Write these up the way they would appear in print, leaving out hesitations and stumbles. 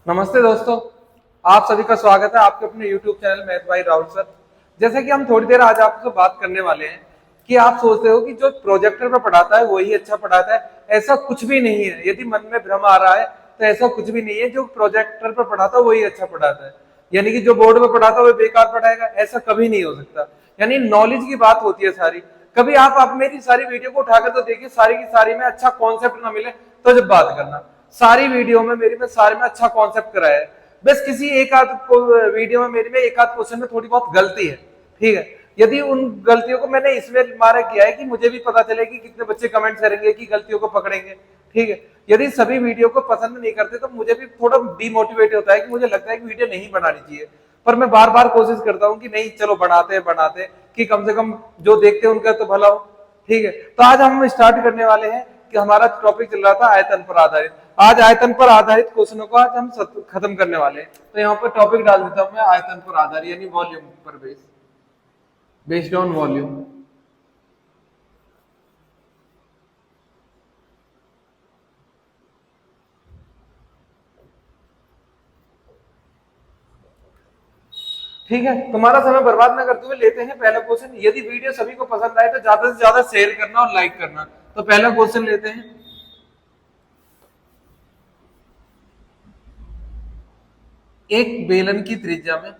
नमस्ते दोस्तों, आप सभी का स्वागत है आपके अपने YouTube चैनल मैथ भाई राहुल सर। जैसा कि हम थोड़ी देर आज आपसे बात करने वाले हैं कि आप सोचते हो कि जो प्रोजेक्टर पर पढ़ाता है वही अच्छा पढ़ाता है। ऐसा कुछ भी नहीं है। यदि मन में भ्रम आ रहा है तो ऐसा कुछ भी नहीं है। जो प्रोजेक्टर पर पढ़ाता है वही अच्छा पढ़ाता है, यानी कि जो बोर्ड पर पढ़ाता है वो बेकार पढ़ाएगा, ऐसा कभी नहीं हो सकता। यानी नॉलेज की बात होती है सारी। कभी आप मेरी सारी वीडियो को उठाकर तो देखिए, सारी की सारी में अच्छा कॉन्सेप्ट ना मिले तो जब बात करना। सारी वीडियो में मेरी में सारे में अच्छा कॉन्सेप्ट कराया है। बस किसी एक आध वीडियो में मेरी में एक आध क्वेश्चन में थोड़ी बहुत गलती है, ठीक है। यदि उन गलतियों को मैंने इसमें मारा किया है कि मुझे भी पता चले कि कितने बच्चे कमेंट करेंगे कि गलतियों को पकड़ेंगे, ठीक है। यदि सभी वीडियो को पसंद नहीं करते तो मुझे भी थोड़ा डिमोटिवेट होता है कि मुझे लगता है कि वीडियो नहीं बनानी चाहिए। पर मैं बार बार कोशिश करता हूँ कि नहीं, चलो बनाते कि कम से कम जो देखते हैं उनका तो भला हो, ठीक है। तो आज हम स्टार्ट करने वाले हैं कि हमारा टॉपिक चल रहा था आयतन पर आधारित। आज आयतन पर आधारित क्वेश्चनों को आज हम खत्म करने वाले हैं। तो यहाँ पर टॉपिक डाल देता हूं मैं, आयतन पर आधारित यानी वॉल्यूम पर बेस्ड ऑन वॉल्यूम। ठीक है, तुम्हारा समय बर्बाद ना करते हुए लेते हैं पहला क्वेश्चन। यदि वीडियो सभी को पसंद आए तो ज्यादा से ज्यादा शेयर करना और लाइक करना। तो पहला क्वेश्चन लेते हैं। एक बेलन की त्रिज्या में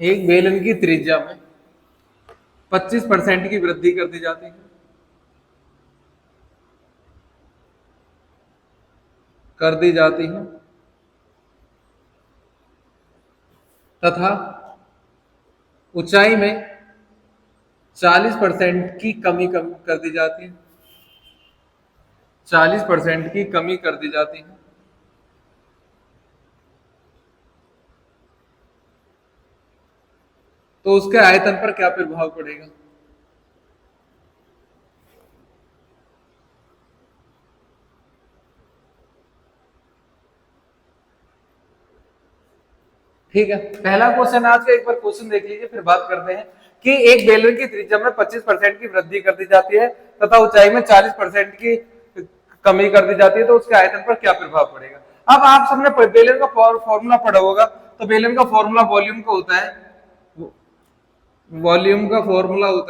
एक बेलन की त्रिज्या में 25% की वृद्धि कर दी जाती है, तथा ऊंचाई में 40% की कमी कर दी जाती है। 40% की कमी कर दी जाती है। तो उसके आयतन पर क्या प्रभाव पड़ेगा? ठीक है, पहला क्वेश्चन आज का एक बार क्वेश्चन देख लीजिए, फिर बात करते हैं कि एक बेलन की त्रिज्या में 25% की वृद्धि कर दी जाती है तथा ऊंचाई में 40% की कमी कर दी जाती है, तो उसके आयतन पर क्या प्रभाव पड़ेगा? अब आप सबने बेलन का फॉर्मूला पढ़ा होगा। तो बेलन का फॉर्मूला वॉल्यूम का होता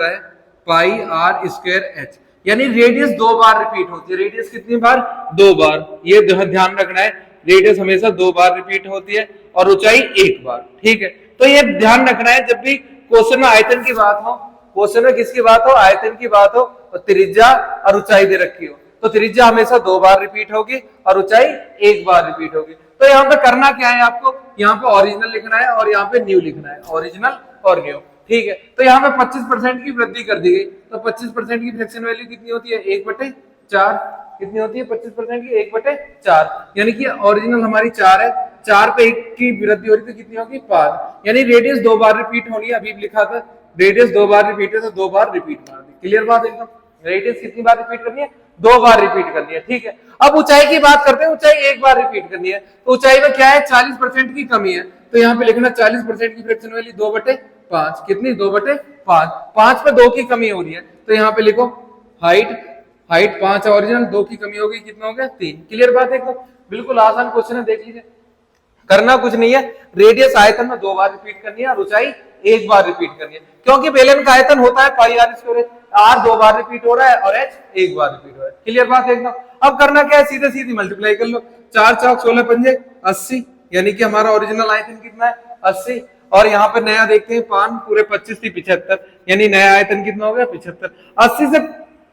है, पाई आर स्क्वायर एच। यानी रेडियस 2 बार रिपीट होती है। रेडियस कितनी बार? 2 बार। ये ध्यान रखना है, रेडियस हमेशा 2 बार रिपीट होती है और ऊंचाई 1 बार, ठीक है। तो ये ध्यान रखना है जब भी क्वेश्चन में आयतन की बात हो, क्वेश्चन में किसकी बात हो? आयतन की बात हो, और त्रिज्या और ऊंचाई दे रखी हो, तो त्रिज्या हमेशा 2 बार रिपीट होगी और ऊंचाई 1 बार रिपीट होगी। तो यहाँ पे करना क्या है आपको? यहाँ पे ओरिजिनल लिखना है और यहाँ पे न्यू लिखना है, ओरिजिनल और न्यू, ठीक है। तो यहाँ पे 25% की वृद्धि कर दी गई, तो 25% की फ्रैक्शन वैल्यू कितनी होती है? 1/4। कितनी होती है 25% की? 1/4। यानी कि ओरिजिनल हमारी 4 है, 4 पे 1 की वृद्धि हो रही तो कितनी होगी? 5। यानी रेडियस 2 बार रिपीट होनी है। अभी लिखा था रेडियस 2 बार रिपीट है, तो 2 बार रिपीट मार दी। क्लियर बात एकदम? रेडियस कितनी बार रिपीट करनी है? 2 बार रिपीट करनी है, ठीक है। अब ऊंचाई की बात करते हैं। ऊंचाई 1 बार रिपीट करनी है, तो ऊंचाई में क्या है? 40% की कमी है। तो यहाँ पे लिखना 40% की फ्रैक्शन वैल्यू 2/5। कितनी? 2/5। 5 पे 2 की कमी हो रही है, तो यहाँ पे लिखो हाइट। हाइट 5 है ओरिजिनल, 2 की कमी हो गई, कितना हो गया? 3। क्लियर बात है एकदम? बिल्कुल आसान क्वेश्चन है, देख लीजिए। करना कुछ नहीं है, रेडियस आयतन में 2 बार रिपीट करनी है और ऊंचाई 1 बार रिपीट करनी है, क्योंकि बेलन का आयतन होता है पाई आर स्क्वायर। आर 2 बार रिपीट हो रहा है और एच 1 बार रिपीट हो रहा है। क्लियर बात है एकदम? अब करना क्या है? सीधे सीधी मल्टीप्लाई कर लो। 4 चौक 16 पंजे 80, यानी कि हमारा ओरिजिनल आयतन कितना है? 80। और यहाँ पे नया देखते हैं, 5 पूरे 25 थी 75, यानी नया आयतन कितना हो गया? 75। 80 से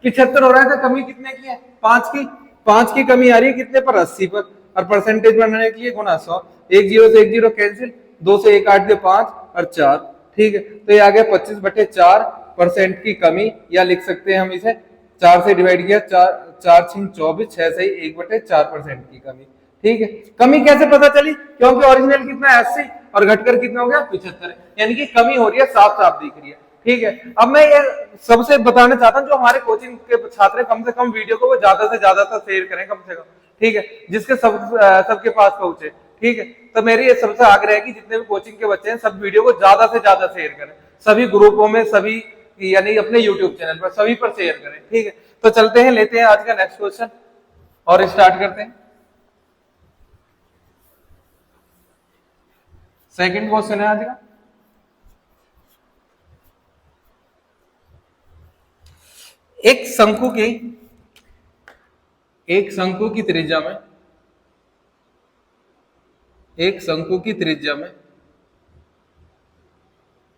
75 हो रहा है, तो कमी कितने की है? 5 की। 5 की कमी आ रही है कितने पर? 80 पर। और परसेंटेज बनाने के लिए गुना 100। 1 जीरो से 1 जीरो कैंसिल, 2 से 1 8 दे 5 और 4, ठीक है। तो ये आ गया 25/4% की कमी, या लिख सकते हैं हम इसे 4 से डिवाइड किया, 4 6 24, 6 से 1/4% की कमी, ठीक है। कमी कैसे पता चली? क्योंकि ओरिजिनल कितना है? 80 और घटकर कितना हो गया? 75, यानी कि कमी हो रही है, साफ साफ दिख रही है, ठीक है। अब मैं ये सबसे बताना चाहता हूँ, जो हमारे कोचिंग के छात्र कम से कम वीडियो को वो ज्यादा से ज्यादा शेयर करें, कम से कम, ठीक है, जिसके सबके पास पहुंचे, ठीक है। तो मेरी ये सबसे आग्रह है कि जितने भी कोचिंग के बच्चे हैं सब वीडियो को ज्यादा से ज्यादा शेयर करें, सभी ग्रुपों में, सभी यानी अपने यूट्यूब चैनल पर सभी पर शेयर करें। ठीक है, तो चलते हैं, लेते हैं आज का नेक्स्ट क्वेश्चन और स्टार्ट करते हैं। सेकंड क्वेश्चन है आज का, एक शंकु की त्रिज्या में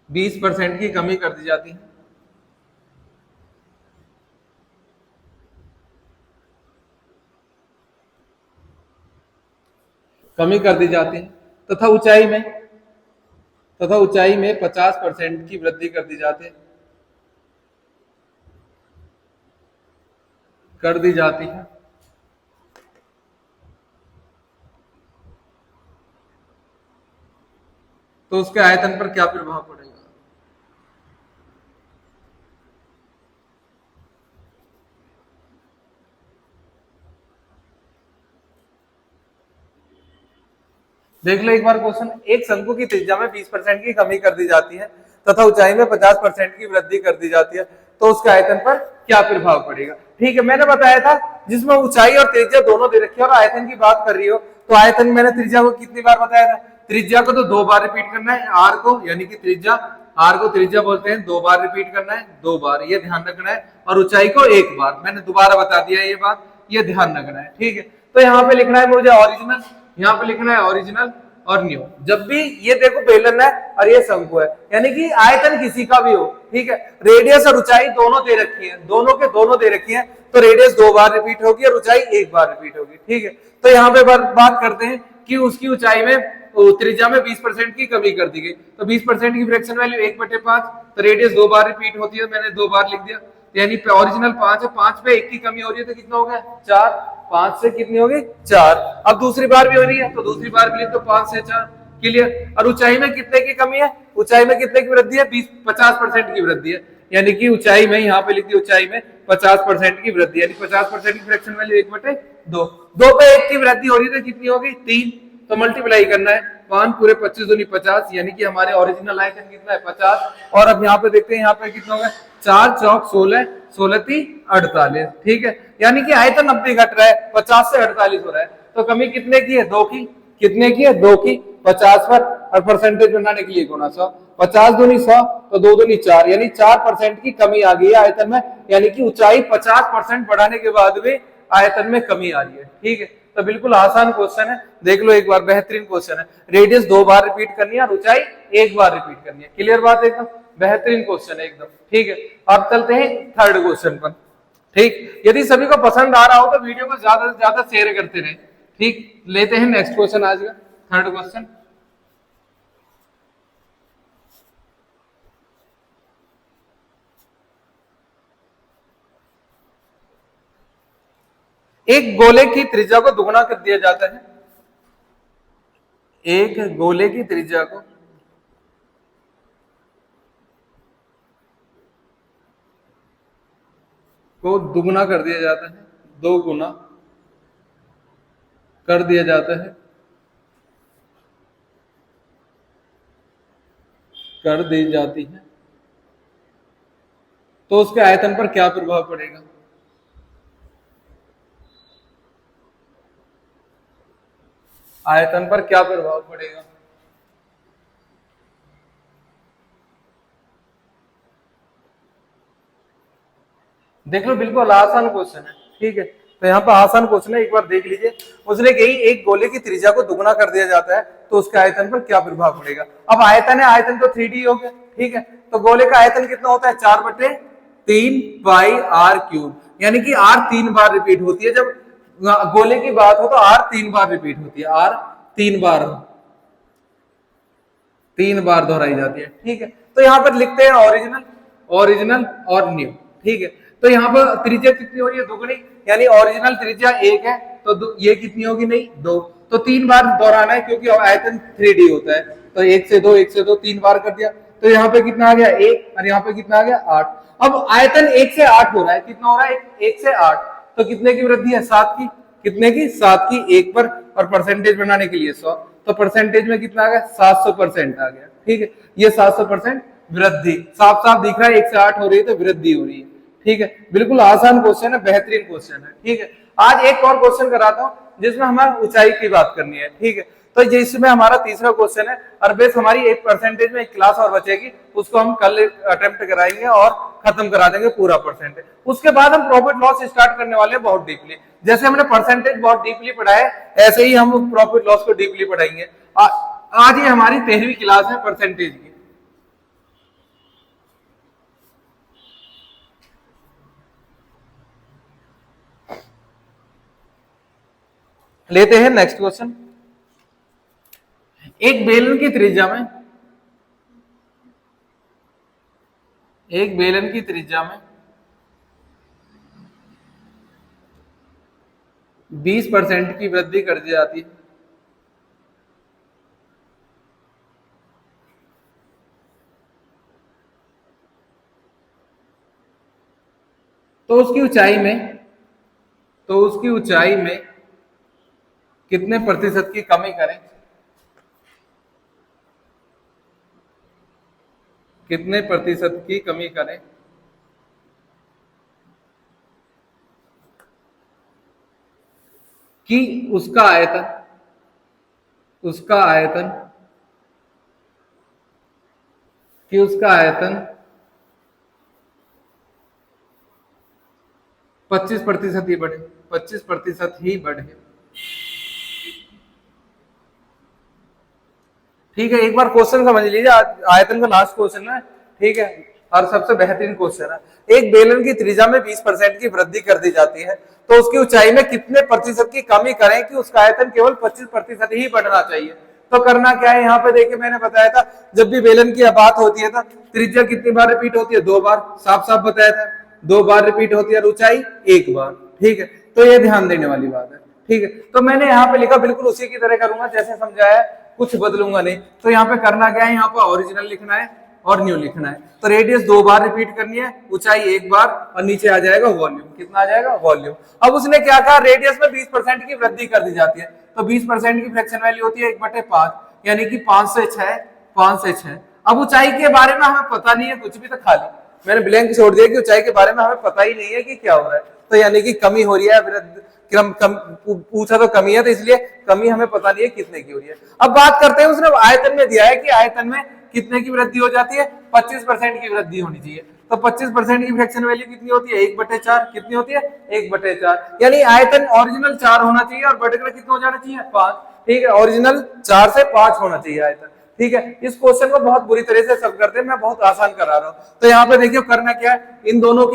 20% की कमी कर दी जाती है। तथा ऊंचाई में 50% की वृद्धि कर दी जाती है। तो उसके आयतन पर क्या प्रभाव पड़ेगा? देख लो एक बार क्वेश्चन, एक शंकु की त्रिज्या में 20% की कमी कर दी जाती है तथा ऊंचाई में 50% की वृद्धि कर दी जाती है, तो उसके आयतन पर क्या प्रभाव पड़ेगा? ठीक है, मैंने बताया था जिसमें ऊंचाई और त्रिज्या दोनों दे रखी है और आयतन की बात कर रही हो, तो आयतन मैंने त्रिज्या को कितनी बार बताया था? त्रिज्या को तो 2 बार रिपीट करना है, आर को यानी कि आर को त्रिज्या बोलते हैं, 2 बार रिपीट करना है, 2 बार, ये ध्यान रखना है, और ऊंचाई को 1 बार। मैंने दोबारा बता दिया ये बात, ये ध्यान रखना है। ठीक है, तो यहाँ पे लिखना है मुझे ओरिजिनल, यहाँ पे लिखना है ओरिजिनल और न्यू। जब भी ये देखो बेलन है और ये शंकु है, यानी कि आयतन किसी का भी हो, ठीक है, रेडियस और ऊंचाई दोनों दे रखी है, दोनों दे रखी है, तो रेडियस 2 बार रिपीट होगी और ऊंचाई 1 बार रिपीट होगी। ठीक है, तो यहाँ पे बात करते हैं कि उसकी ऊंचाई में त्रिज्या में 20% की कमी कर दी गई, तो 20% की फ्रैक्शन वैल्यू 1/5, तो रेडियस 2 बार रिपीट होती है, मैंने 2 बार लिख दिया, यानी ओरिजिनल 5 है, 5 पे 1 की कमी हो रही है, तो कितना हो गया? 4, 5 से कितनी होगी? 4। अब दूसरी बार भी हो रही है, तो दूसरी बार भी लिख दो, 5 से 4, क्लियर। और ऊंचाई में कितने की कमी है? ऊंचाई में कितने की वृद्धि है? 50% की वृद्धि है, यानी कि ऊंचाई में यहाँ पे लिख दी, ऊंचाई में 50% की वृद्धि, यानी 50% की फ्रैक्शन वैल्यू 1/2, 2 पे 1 की वृद्धि हो रही है, तो कितनी होगी? 3, तो मल्टीप्लाई करना है, 5 पूरे 25 दूनी 50, यानी कि हमारे ओरिजिनल आयतन कितना है? 50। और अब यहाँ पे देखते हैं, यहाँ पे कितना होगा? 4 चौक 16, 16 3 48। ठीक है, यानी कि आयतन अब भी घट रहा है, 50 से 48 हो रहा है, तो कमी कितने की है? 2 की। कितने की है? 2 की, 50 पर, और परसेंटेज बनाने के लिए गुणा 100, 50 दूनी 100, तो 2 दूनी 4, यानी 4% की कमी आ गई है आयतन में, यानी कि ऊंचाई 50% बढ़ाने के बाद भी आयतन में कमी आ रही है। ठीक है, तो बिल्कुल आसान क्वेश्चन है, देख लो एक बार, बेहतरीन क्वेश्चन है। रेडियस 2 बार रिपीट करनी है और ऊंचाई 1 बार रिपीट करनी है। क्लियर बात? एकदम बेहतरीन क्वेश्चन है एकदम। ठीक है, अब चलते हैं थर्ड क्वेश्चन पर। ठीक, यदि सभी को पसंद आ रहा हो तो वीडियो को ज्यादा से ज्यादा शेयर करते रहे। ठीक, लेते हैं नेक्स्ट क्वेश्चन आज का, थर्ड क्वेश्चन। एक गोले की त्रिज्या को दुगुना कर दिया जाता है, एक गोले की त्रिज्या को दुगुना कर दिया जाता है, 2 गुना कर दिया जाता है, कर दी जाती है, तो उसके आयतन पर क्या प्रभाव पड़ेगा? आयतन पर क्या प्रभाव पड़ेगा? देख लो, बिल्कुल आसान क्वेश्चन है। ठीक है, तो यहाँ पर आसान क्वेश्चन है, एक बार देख लीजिए। उसने कही एक गोले की त्रिज्या को दुगुना कर दिया जाता है, तो उसके आयतन पर क्या प्रभाव पड़ेगा? अब आयतन है, आयतन तो 3D हो गया। ठीक है, तो गोले का आयतन कितना होता है? 4/3 पाई r क्यूब, यानी कि r 3 बार रिपीट होती है। जब गोले की बात हो तो r 3 बार रिपीट होती है, r 3 बार दोहराई जाती है। ठीक है, तो यहाँ पर लिखते हैं ओरिजिनल और न्यू। ठीक है, तो यहाँ पर त्रिज्या कितनी हो रही है? दुगुनी, यानी ओरिजिनल त्रिज्या 1 है, तो ये कितनी होगी? नहीं, 2, तो 3 बार दोहराना है, क्योंकि आयतन 3D होता है, तो 1 से 2 1 से 2 3 बार कर दिया, तो यहाँ पे कितना आ गया? 1, और यहाँ पे कितना आ गया? 8। अब आयतन 1 से 8 हो रहा है, कितना हो रहा है? 1 से 8, तो कितने की वृद्धि है? 7 की। कितने की? 7 की, 1 पर, और परसेंटेज बनाने के लिए 100, तो परसेंटेज में कितना आ गया? 700% आ गया। ठीक है, ये 700% वृद्धि, साफ साफ दिख रहा है 1 से 8 हो रही है तो वृद्धि हो रही है। ठीक है, बिल्कुल आसान क्वेश्चन है, बेहतरीन क्वेश्चन है। ठीक है, आज एक और क्वेश्चन कराता हूं जिसमें हमें ऊंचाई की बात करनी है। ठीक है, तो जिसमें हमारा तीसरा क्वेश्चन है, और बेस हमारी एक परसेंटेज में एक क्लास और बचेगी, उसको हम कल अटेम्प्ट कराएंगे और खत्म करा देंगे पूरा परसेंटेज। उसके बाद हम प्रॉफिट लॉस स्टार्ट करने वाले हैं बहुत डीपली। जैसे हमने परसेंटेज बहुत डीपली पढ़ा है, ऐसे ही हम प्रॉफिट लॉस को डीपली पढ़ाएंगे। आज ये हमारी 13वीं क्लास है परसेंटेज की। लेते हैं नेक्स्ट क्वेश्चन। एक बेलन की त्रिज्या में 20% की वृद्धि कर दी जाती है, तो उसकी ऊंचाई में कितने प्रतिशत की कमी करें? कितने प्रतिशत की कमी करें कि उसका आयतन 25% ही बढ़े, 25% ही बढ़े। ठीक है, एक बार क्वेश्चन समझ लीजिए, आयतन का लास्ट क्वेश्चन है। ठीक है, और सबसे बेहतरीन क्वेश्चन है। एक बेलन की त्रिज्या में 20% की वृद्धि कर दी जाती है, तो उसकी ऊंचाई में कितने प्रतिशत की कमी करें कि उसका आयतन केवल 25% ही बढ़ना चाहिए? तो करना क्या है, यहाँ पे देखिए मैंने बताया था, जब भी बेलन की बात होती है तो त्रिज्या कितनी बार रिपीट होती है? 2 बार, साफ साफ बताया था 2 बार रिपीट होती है, और ऊंचाई 1 बार। ठीक है, तो ये ध्यान देने वाली बात है। ठीक है, तो मैंने यहाँ पे लिखा बिल्कुल उसी की तरह करूंगा जैसे समझाया, कुछ बदलूंगा नहीं। तो यहाँ पे करना क्या है, यहाँ पे ओरिजिनल लिखना है और न्यू लिखना है। तो रेडियस 2 बार रिपीट करनी है, ऊंचाई 1 बार, और नीचे आ जाएगा वॉल्यूम। कितना आ जाएगा? वॉल्यूम। अब उसने क्या कहा, रेडियस में 20% की वृद्धि कर दी जाती है, तो 20% की फ्रैक्शन वैल्यू होती है 1/5, यानी कि 5 से 6। अब ऊंचाई के बारे में हमें पता नहीं है कुछ भी, तो खाली मैंने ब्लैंक छोड़ दिया कि ऊंचाई के बारे में हमें पता ही नहीं है कि क्या हो रहा है, तो यानी कि कमी हो रही है, पूछा तो कमी है, तो इसलिए कमी हमें पता नहीं है कितने की हो रही है। अब बात करते हैं, उसने आयतन में दिया है कि आयतन में कितने की वृद्धि हो जाती है? 25% की वृद्धि होनी चाहिए। तो 25% की फ्रैक्शन वैल्यू कितनी होती है? 1/4। कितनी होती है? 1/4, यानी आयतन ओरिजिनल 4 होना चाहिए और बढ़कर कितना हो जाना चाहिए? 5। ठीक है, ओरिजिनल 4 से 5 होना चाहिए आयतन। ठीक है, इस क्वेश्चन को बहुत बुरी तरह से सब करते हैं, मैं बहुत आसान करा रहा हूं। तो यहाँ पे देखिए करना क्या है, इन दोनों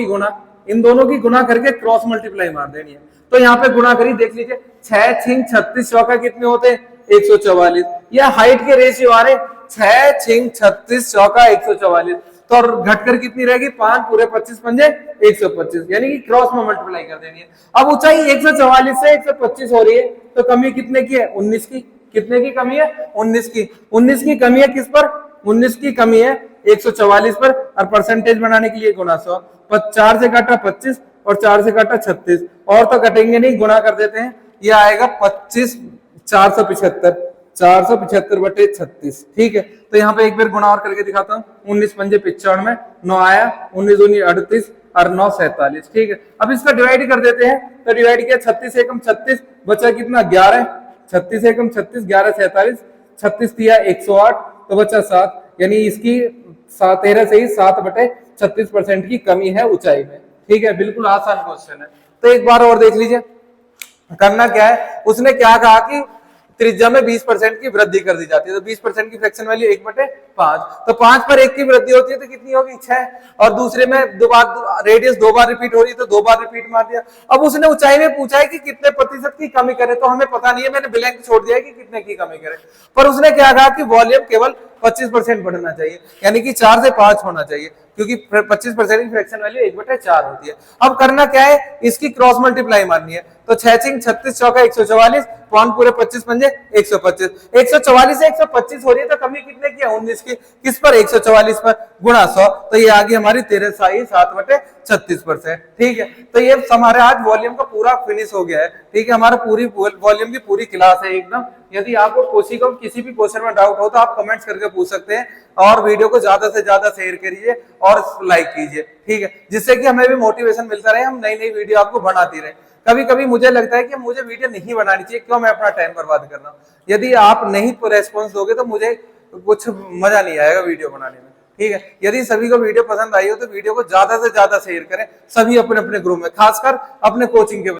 की गुना करके क्रॉस मल्टीप्लाई मार देनी है। तो यहाँ पे गुणा करी, देख लीजिए 6 6 36 चौका कितने होते हैं? 144। या हाइट के रेशियो आ रहे 6 6 36 चौका 144, तो और घटकर कितनी रहेगी? 5 पूरे 25 पंजे 125, यानी कि क्रॉस में मल्टीप्लाई कर देनी है। अब ऊंचाई 144 से 125 हो रही है, तो कमी कितने की है? 19 की। कितने की कमी है? 19 की। 19 की कमी है किस पर? 19 की कमी है 144 पर, और परसेंटेज बनाने के लिए गुना 100। 4 से काटा 25 और 4 से काटा 36, और तो कटेंगे नहीं, गुणा कर देते हैं, ये आएगा 25 475/36। ठीक है, तो यहाँ पे एक बार गुणा और करके दिखाता हूँ। 19 पंजे 95, 9 आया, 19 दूनी 38 और 9 47। ठीक है, अब इसका डिवाइड कर देते हैं, तो डिवाइड किया 36 एकम 36, बचा कितना? 11। 36 एकम 36, 11 47, 36 दिया 108, तो बचा 7, यानी इसकी 13 से ही 7/36% की कमी है ऊंचाई में। ठीक है, बिल्कुल आसान क्वेश्चन है। तो एक बार और देख लीजिए, करना क्या है, उसने क्या कहा कि त्रिज्या में 20% की वृद्धि कर दी जाती है, तो 20% की फ्रैक्शन वैल्यू 1/5, तो 5 पर 1 की वृद्धि होती है तो कितनी होगी? 6। और दूसरे में रेडियस 2 बार रिपीट हो रही है, तो 2 बार रिपीट मार दिया। अब उसने ऊंचाई में पूछा है कि कितने प्रतिशत की कमी करे, तो हमें पता नहीं है, मैंने ब्लैंक छोड़ दिया है कि कितने की कमी करे। पर उसने क्या कहा कि वॉल्यूम केवल 25% बढ़ना चाहिए, यानी कि 4 से 5 होना चाहिए, क्योंकि 25% की फ्रैक्शन वैल्यू 1/4 होती है। अब करना क्या है, इसकी क्रॉस मल्टीप्लाई मारनी है। तो 6 36 चौका 144, पौन पूरे 25 पंजे 125, 144 से 125 हो रही है तो कमी कितने की है 19 की, किस पर 144 पर, गुणा 100, तो ये आ गई हमारी 13/7/36%। ठीक है, तो ये हमारे आज वॉल्यूम का पूरा फिनिश हो गया है। ठीक है, हमारा पूरी वॉल्यूम की पूरी क्लास है एकदम। यदि आपको किसी भी क्वेश्चन में डाउट हो तो आप कमेंट्स करके पूछ सकते हैं, और वीडियो को ज्यादा से ज्यादा शेयर करिए और लाइक कीजिए। ठीक है, जिससे कि हमें भी मोटिवेशन मिलता रहे, हम नई नई वीडियो आपको बनाती रहे। कभी कभी मुझे लगता है कि मुझे वीडियो नहीं बनानी चाहिए, क्यों मैं अपना टाइम बर्बाद कर रहा हूँ। यदि आप नहीं रेस्पॉन्स दोगे तो मुझे कुछ मजा नहीं आएगा वीडियो बनाने में। ठीक है, यदि सभी को वीडियो पसंद आई हो तो वीडियो को ज्यादा से ज्यादा शेयर करें, सभी अपने अपने ग्रुप में, खासकर अपने कोचिंग के